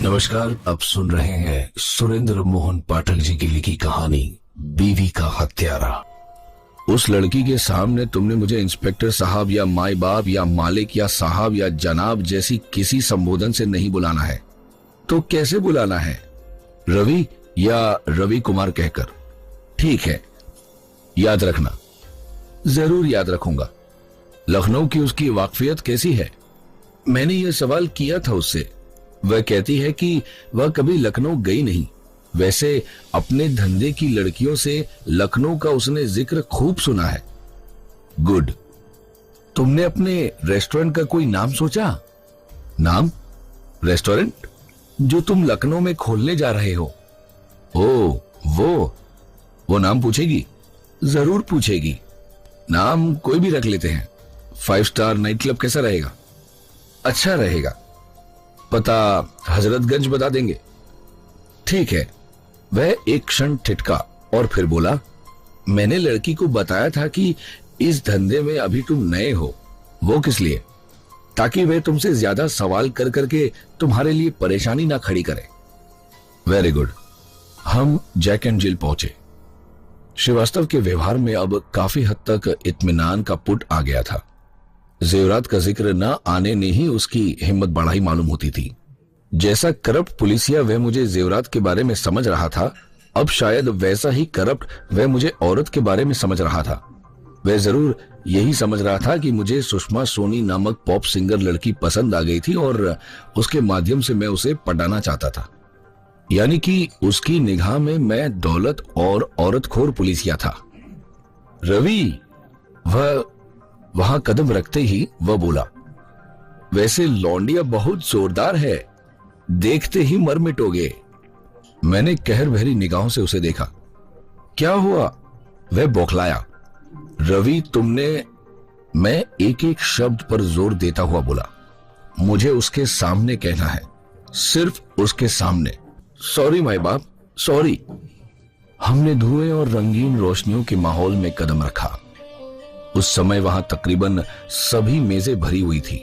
नमस्कार, आप सुन रहे हैं सुरेंद्र मोहन पाठक जी की लिखी कहानी बीवी का हत्यारा। उस लड़की के सामने तुमने मुझे इंस्पेक्टर साहब या माई बाप या मालिक या साहब या जनाब जैसी किसी संबोधन से नहीं बुलाना है, तो कैसे बुलाना है? रवि या रवि कुमार कहकर। ठीक है, याद रखना। जरूर याद रखूंगा। लखनऊ की उसकी वाकफियत कैसी है? मैंने यह सवाल किया था उससे। वह कहती है कि वह कभी लखनऊ गई नहीं। वैसे अपने धंधे की लड़कियों से लखनऊ का उसने जिक्र खूब सुना है। गुड। तुमने अपने रेस्टोरेंट का कोई नाम सोचा? नाम? रेस्टोरेंट जो तुम लखनऊ में खोलने जा रहे हो? ओ, वो नाम पूछेगी? जरूर पूछेगी। नाम कोई भी रख लेते हैं। 5 स्टार नाइट क्लब कैसा रहेगा? अच्छा रहेगा। पता हजरतगंज बता देंगे। ठीक है। वह एक क्षण ठिठका और फिर बोला, मैंने लड़की को बताया था कि इस धंधे में अभी तुम नए हो। वो किस लिए? ताकि वह तुमसे ज्यादा सवाल कर करके तुम्हारे लिए परेशानी ना खड़ी करे। Very good. हम जैक एंड जिल पहुंचे। श्रीवास्तव के व्यवहार में अब काफी हद तक इत्मीनान का पुट आ गया था। जेवरात का जिक्र न आने ने ही उसकी हिम्मत बढ़ाई मालूम होती थी। जैसा करप्ट पुलिसिया वह मुझे जेवरात के बारे में समझ रहा था, अब शायद वैसा ही करप्ट वह मुझे औरत के बारे में समझ रहा था। वह जरूर यही समझ रहा था कि मुझे सुषमा सोनी नामक पॉप सिंगर लड़की पसंद आ गई थी और उसके माध्यम से मैं उसे पटाना चाहता था। यानी कि उसकी निगाह में मैं दौलत और औरतखोर पुलिसिया था। रवि, वह वहां कदम रखते ही वह बोला, वैसे लौंडिया बहुत जोरदार है, देखते ही मर मिटोगे। मैंने कहर भरी निगाहों से उसे देखा। क्या हुआ? वह बौखलाया। रवि, तुमने? मैं एक एक शब्द पर जोर देता हुआ बोला, मुझे उसके सामने कहना है, सिर्फ उसके सामने। सॉरी माई बाप, सॉरी। हमने धुएं और रंगीन रोशनियों के माहौल में कदम रखा। उस समय वहां तकरीबन सभी मेजें भरी हुई थी।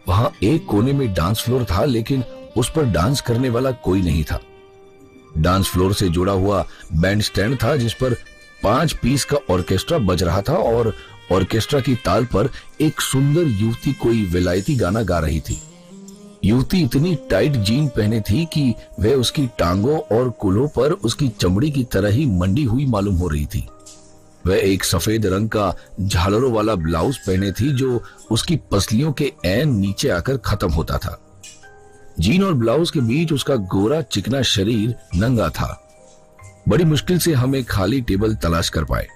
वहां एक कोने में डांस फ्लोर था, लेकिन उस पर डांस करने वाला कोई नहीं था। डांस फ्लोर से जुड़ा हुआ बैंड स्टैंड था जिस पर 5 पीस का ऑर्केस्ट्रा बज रहा था और ऑर्केस्ट्रा की ताल पर एक सुंदर युवती कोई विलायती गाना गा रही थी। युवती इतनी टाइट जीन पहने थी कि वह उसकी टांगों और कुल्हों पर उसकी चमड़ी की तरह ही मंडी हुई मालूम हो रही थी। वह एक सफेद रंग का झालरों वाला ब्लाउज पहने थी जो उसकी पसलियों के ऐन नीचे आकर खत्म होता था। जीन और ब्लाउज के बीच उसका गोरा चिकना शरीर नंगा था। बड़ी मुश्किल से हम एक खाली टेबल तलाश कर पाए।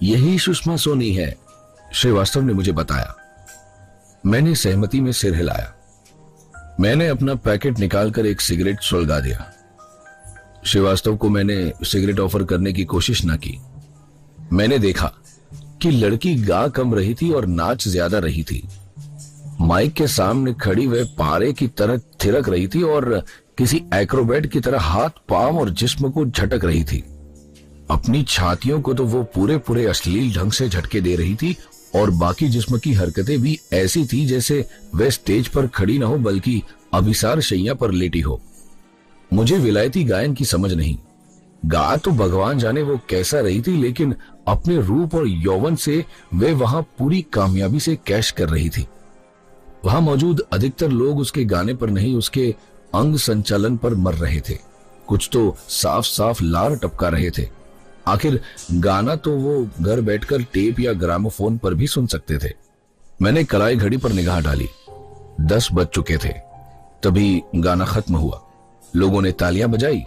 यही सुषमा सोनी है, श्रीवास्तव ने मुझे बताया। मैंने सहमति में सिर हिलाया। मैंने अपना पैकेट निकालकर एक सिगरेट सुलगा दिया। श्रीवास्तव को मैंने सिगरेट ऑफर करने की कोशिश न की। मैंने देखा कि लड़की गा कम रही थी और नाच ज्यादा रही थी। माइक के सामने खड़ी वह पारे की तरह थिरक रही थी और किसी एक्रोबैट की तरह हाथ, पांव और जिस्म को झटक रही थी। अपनी छातियों को तो वो पूरे पूरे अश्लील ढंग से झटके दे रही थी और बाकी जिस्म की हरकतें भी ऐसी थी जैसे वह स्टेज पर खड़ी न हो बल्कि अभिसार शैया पर लेटी हो। मुझे विलायती गायन की समझ नहीं। गा तो भगवान जाने वो कैसा रही थी, लेकिन अपने रूप और यौवन से वे वहां पूरी कामयाबी से कैश कर रही थी। वहां मौजूद अधिकतर लोग उसके गाने पर नहीं, उसके अंग संचालन पर मर रहे थे। कुछ तो साफ साफ लार टपका रहे थे। आखिर गाना तो वो घर बैठकर टेप या ग्रामोफोन पर भी सुन सकते थे। मैंने कलाई घड़ी पर निगाह डाली। 10 बज चुके थे। तभी गाना खत्म हुआ। लोगों ने तालियां बजाई।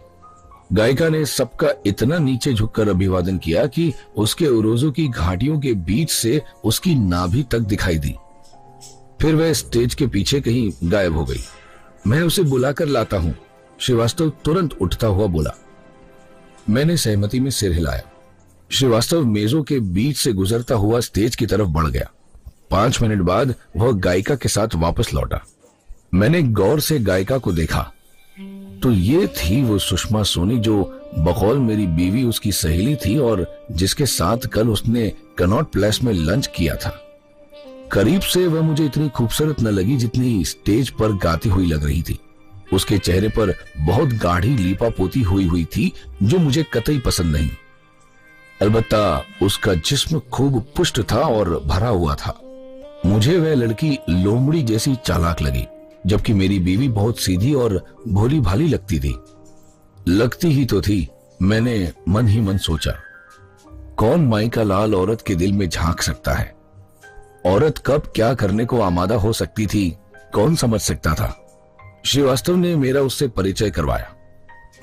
गायिका ने सबका इतना नीचे झुककर अभिवादन किया कि उसके उरोजों की घाटियों के बीच से उसकी नाभि तक दिखाई दी। फिर वह स्टेज के पीछे कहीं गायब हो गई। मैं उसे बुलाकर लाता हूं, श्रीवास्तव तुरंत उठता हुआ बोला। मैंने सहमति में सिर हिलाया। श्रीवास्तव मेजों के बीच से गुजरता हुआ स्टेज की तरफ बढ़ गया। 5 मिनट बाद वह गायिका के साथ वापस लौटा। मैंने गौर से गायिका को देखा तो ये थी वो सुषमा सोनी जो बकौल मेरी बीवी उसकी सहेली थी और जिसके साथ कल उसने कनॉट प्लेस में लंच किया था। करीब से वह मुझे इतनी खूबसूरत न लगी जितनी स्टेज पर गाती हुई लग रही थी। उसके चेहरे पर बहुत गाढ़ी लीपापोती हुई थी जो मुझे कतई पसंद नहीं। अलबत्ता उसका जिस्म खूब पुष्ट था और भरा हुआ था। मुझे वह लड़की लोमड़ी जैसी चालाक लगी, जबकि मेरी बीवी बहुत सीधी और भोली भाली लगती थी। लगती ही तो थी। मैंने मन ही मन सोचा, कौन माई का लाल औरत के दिल में झांक सकता है? औरत कब क्या करने को आमादा हो सकती थी, कौन समझ सकता था? श्रीवास्तव ने मेरा उससे परिचय करवाया।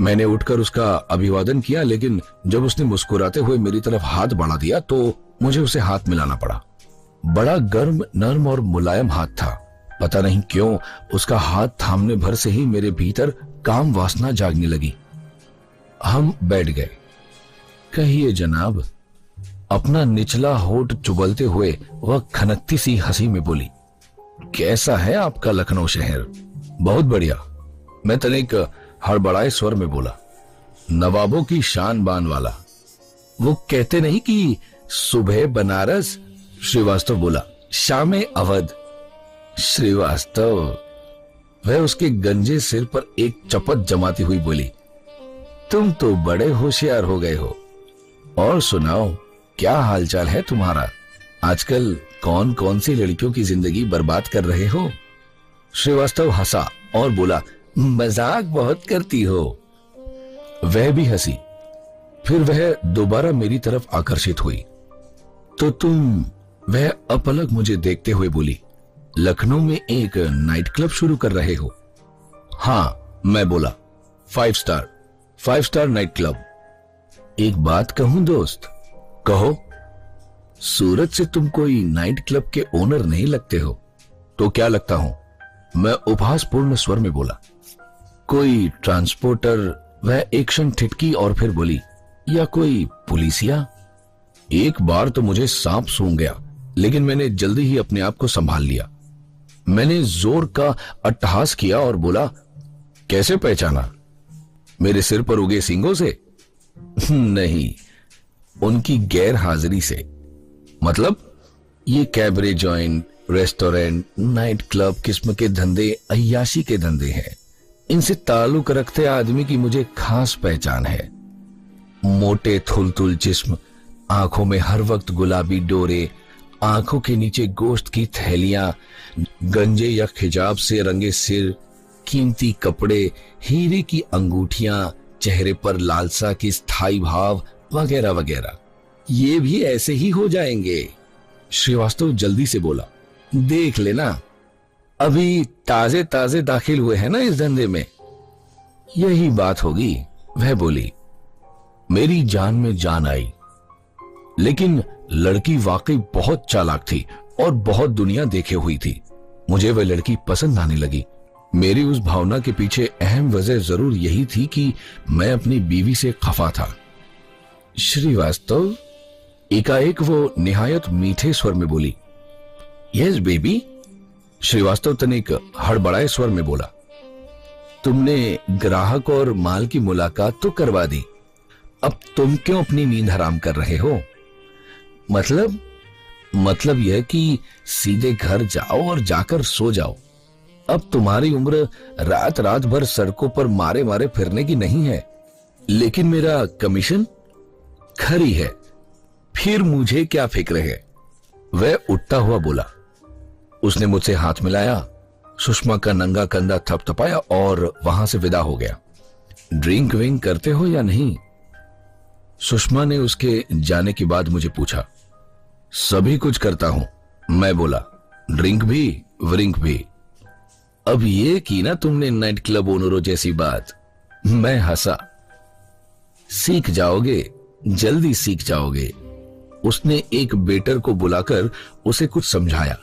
मैंने उठकर उसका अभिवादन किया, लेकिन जब उसने मुस्कुराते हुए मेरी तरफ हाथ बढ़ा दिया तो मुझे उसे हाथ मिलाना पड़ा। बड़ा गर्म, नर्म और मुलायम हाथ था। पता नहीं क्यों उसका हाथ थामने भर से ही मेरे भीतर काम वासना जागने लगी। हम बैठ गए। कहिए जनाब, अपना निचला होठ चुबलते हुए वह खनकती सी हंसी में बोली, कैसा है आपका लखनऊ शहर? बहुत बढ़िया, मैं तनिक हड़बड़ाए स्वर में बोला। नवाबों की शान बान वाला। वो कहते नहीं कि सुबह बनारस? श्रीवास्तव बोला। शाम अवध। श्रीवास्तव, वह उसके गंजे सिर पर एक चपत जमाती हुई बोली, तुम तो बड़े होशियार हो गए हो। और सुनाओ, क्या हालचाल है तुम्हारा? आजकल कौन कौन सी लड़कियों की जिंदगी बर्बाद कर रहे हो? श्रीवास्तव हंसा और बोला, मजाक बहुत करती हो। वह भी हंसी। फिर वह दोबारा मेरी तरफ आकर्षित हुई। तो तुम? वह अपलक मुझे देखते हुए बोली, लखनऊ में एक नाइट क्लब शुरू कर रहे हो? हाँ, मैं बोला, 5 स्टार नाइट क्लब। एक बात कहूं दोस्त? कहो। सूरत से तुम कोई नाइट क्लब के ओनर नहीं लगते हो। तो क्या लगता हूं? मैं उपहासपूर्ण स्वर में बोला, कोई ट्रांसपोर्टर। वह एक क्षण ठिठकी और फिर बोली, या कोई पुलिसिया। एक बार तो मुझे सांप सूंघ गया, लेकिन मैंने जल्दी ही अपने आप को संभाल लिया। मैंने जोर का अट्टहास किया और बोला, कैसे पहचाना? मेरे सिर पर उगे सींगों से? नहीं, उनकी गैर हाजिरी से। मतलब? ये cabaret joint, restaurant, night club किस्म के धंधे अय्याशी के धंधे हैं। इनसे ताल्लुक रखते आदमी की मुझे खास पहचान है। मोटे थुलथुल जिस्म, आंखों में हर वक्त गुलाबी डोरे, आंखों के नीचे गोश्त की थैलियां, गंजे या खिजाब से रंगे सिर, कीमती कपड़े, हीरे की अंगूठियां, चेहरे पर लालसा की स्थायी भाव वगैरह वगैरह। ये भी ऐसे ही हो जाएंगे। श्रीवास्तव जल्दी से बोला, देख लेना, अभी ताजे ताजे दाखिल हुए हैं ना इस धंधे में। यही बात होगी, वह बोली। मेरी जान में जान आई। लेकिन लड़की वाकई बहुत चालाक थी और बहुत दुनिया देखे हुई थी। मुझे वह लड़की पसंद आने लगी। मेरी उस भावना के पीछे अहम वजह जरूर यही थी कि मैं अपनी बीवी से खफा था। श्रीवास्तव, एकाएक वो निहायत मीठे स्वर में बोली, यस बेबी। श्रीवास्तव तनिक हड़बड़ाए स्वर में बोला, तुमने ग्राहक और माल की मुलाकात तो करवा दी, अब तुम क्यों अपनी नींद हराम कर रहे हो? मतलब यह कि सीधे घर जाओ और जाकर सो जाओ। अब तुम्हारी उम्र रात रात भर सड़कों पर मारे मारे फिरने की नहीं है। लेकिन मेरा कमीशन? खरी है, फिर मुझे क्या फिक्र है? वह उठता हुआ बोला। उसने मुझसे हाथ मिलाया, सुषमा का नंगा कंधा थपथपाया और वहां से विदा हो गया। ड्रिंक विंक करते हो या नहीं? सुषमा ने उसके जाने के बाद मुझे पूछा। सभी कुछ करता हूं, मैं बोला, ड्रिंक भी व्रिंक भी। अब ये की ना तुमने नाइट क्लब ओनरों जैसी बात। मैं हंसा। सीख जाओगे, जल्दी सीख जाओगे। उसने एक वेटर को बुलाकर उसे कुछ समझाया।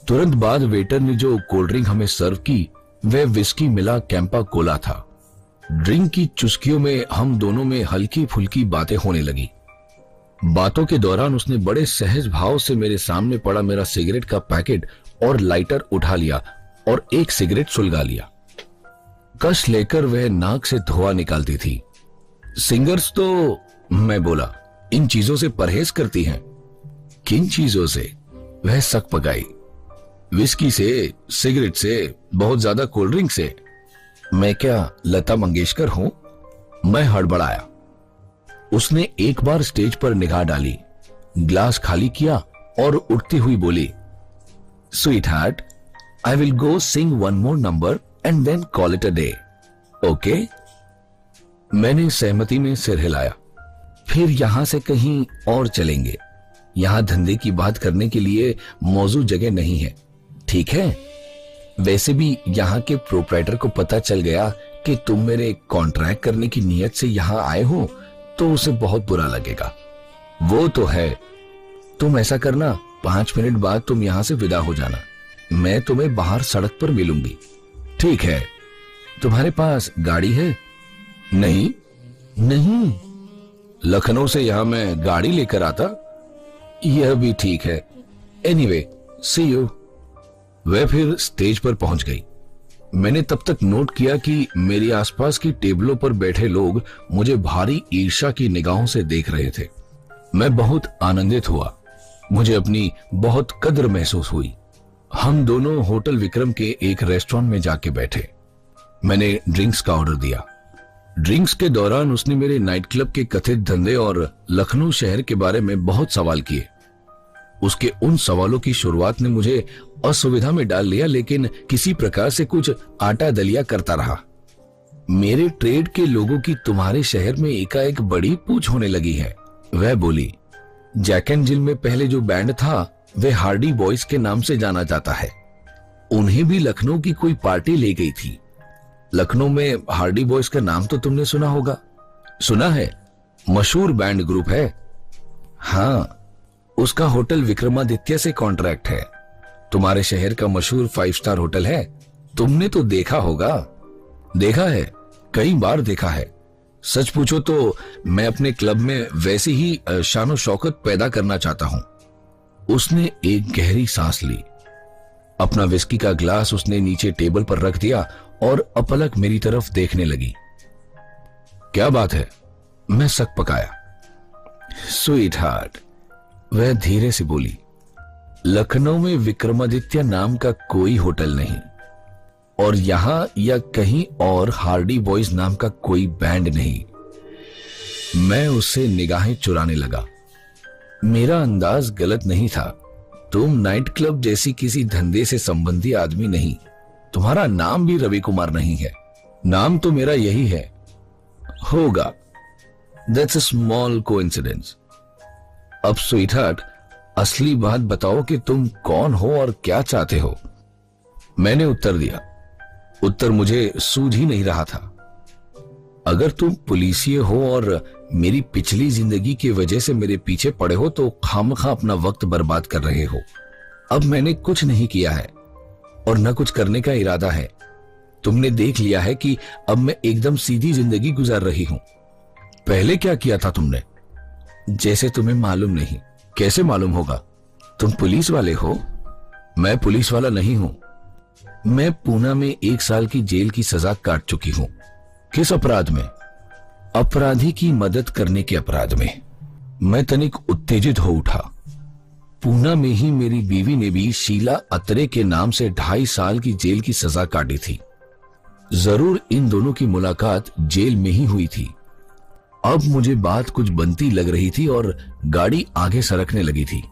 तुरंत बाद वेटर ने जो कोल्ड ड्रिंक हमें सर्व की वह विस्की मिला कैंपा कोला था। ड्रिंक की चुस्कियों में हम दोनों में हल्की फुल्की बातें होने लगी। बातों के दौरान उसने बड़े सहज भाव से मेरे सामने पड़ा मेरा सिगरेट का पैकेट और लाइटर उठा लिया और एक सिगरेट सुलगा लिया। कश लेकर वह नाक से धुआं निकालती थी। सिंगर्स तो, मैं बोला, इन चीजों से परहेज करती हैं। किन चीजों से? वह सक पकाई। विस्की से, सिगरेट से, बहुत ज्यादा कोल्ड ड्रिंक से। मैं क्या लता मंगेशकर हूं? मैं हड़बड़ाया। उसने एक बार स्टेज पर निगाह डाली, ग्लास खाली किया और उठती हुई बोली, sweet heart, I will go sing one more number and then call it a day, okay? मैंने सहमति में सिर हिलाया। फिर यहां से कहीं और चलेंगे, यहां धंधे की बात करने के लिए मौजूद जगह नहीं है, ठीक है? वैसे भी यहां के प्रोप्राइटर को पता चल गया कि तुम मेरे कॉन्ट्रैक्ट करने की नीयत से यहां आए हो तो उसे बहुत बुरा लगेगा। वो तो है। तुम ऐसा करना, 5 मिनट बाद तुम यहां से विदा हो जाना, मैं तुम्हें बाहर सड़क पर मिलूंगी। ठीक है। तुम्हारे पास गाड़ी है? नहीं नहीं, लखनऊ से यहां मैं गाड़ी लेकर आता। यह भी ठीक है। Anyway, see you. वह फिर स्टेज पर पहुंच गई। मैंने तब तक नोट किया कि मेरे आसपास की टेबलों पर बैठे लोग मुझे भारी ईर्ष्या की निगाहों से देख रहे थे। मैं बहुत आनंदित हुआ। मुझे अपनी बहुत कद्र महसूस हुई। हम दोनों होटल विक्रम के एक रेस्टोरेंट में जाके बैठे। मैंने ड्रिंक्स का ऑर्डर दिया। ड्रिंक्स के दौरान उसने मेरे नाइट क्लब के कथित धंधे और लखनऊ शहर के बारे में बहुत सवाल किए। उसके उन सवालों की शुरुआत ने मुझे असुविधा में डाल लिया, लेकिन किसी प्रकार से कुछ आटा दलिया करता रहा। मेरे ट्रेड के लोगों की तुम्हारे शहर में एकाएक बड़ी पूछ होने लगी है, वह बोली। जैक एंड जिल में पहले जो बैंड था वह हार्डी बॉयज के नाम से जाना जाता है। उन्हें भी लखनऊ की कोई पार्टी ले गई थी। लखनऊ में हार्डी बॉयज का नाम तो तुमने सुना होगा। सुना है, मशहूर बैंड ग्रुप है। हाँ, उसका होटल विक्रमादित्य से कॉन्ट्रैक्ट है। तुम्हारे शहर का मशहूर 5 स्टार होटल है, तुमने तो देखा होगा। देखा है, कई बार देखा है। सच पूछो तो मैं अपने क्लब में वैसी ही शानो शौकत पैदा करना चाहता हूं। उसने एक गहरी सांस ली। अपना विस्की का ग्लास उसने नीचे टेबल पर रख दिया और अपलक मेरी तरफ देखने लगी। क्या बात है? मैं सक पकाया। स्वीट हार्ट, वह धीरे से बोली, लखनऊ में विक्रमादित्य नाम का कोई होटल नहीं, और यहां या कहीं और हार्डी बॉयज नाम का कोई बैंड नहीं। मैं उससे निगाहें चुराने लगा। मेरा अंदाज गलत नहीं था। तुम नाइट क्लब जैसी किसी धंधे से संबंधी आदमी नहीं। तुम्हारा नाम भी रवि कुमार नहीं है। नाम तो मेरा यही है। होगा। That's a small coincidence. अब स्वीटहार्ट, असली बात बताओ कि तुम कौन हो और क्या चाहते हो। मैंने उत्तर दिया। उत्तर मुझे सूझ ही नहीं रहा था। अगर तुम पुलिसिये हो और मेरी पिछली जिंदगी की वजह से मेरे पीछे पड़े हो तो खामखा अपना वक्त बर्बाद कर रहे हो। अब मैंने कुछ नहीं किया है और न कुछ करने का इरादा है। तुमने देख लिया है कि अब मैं एकदम सीधी जिंदगी गुजार रही हूं। पहले क्या किया था तुमने? जैसे तुम्हें मालूम नहीं। कैसे मालूम होगा? तुम पुलिस वाले हो। मैं पुलिस वाला नहीं हूं। मैं पूना में 1 साल की जेल की सजा काट चुकी हूं। किस अपराध में? अपराधी की मदद करने के अपराध में। मैं तनिक उत्तेजित हो उठा। पूना में ही मेरी बीवी ने भी शीला अत्रे के नाम से 2.5 साल की जेल की सजा काटी थी। जरूर इन दोनों की मुलाकात जेल में ही हुई थी। अब मुझे बात कुछ बनती लग रही थी और गाड़ी आगे सरकने लगी थी।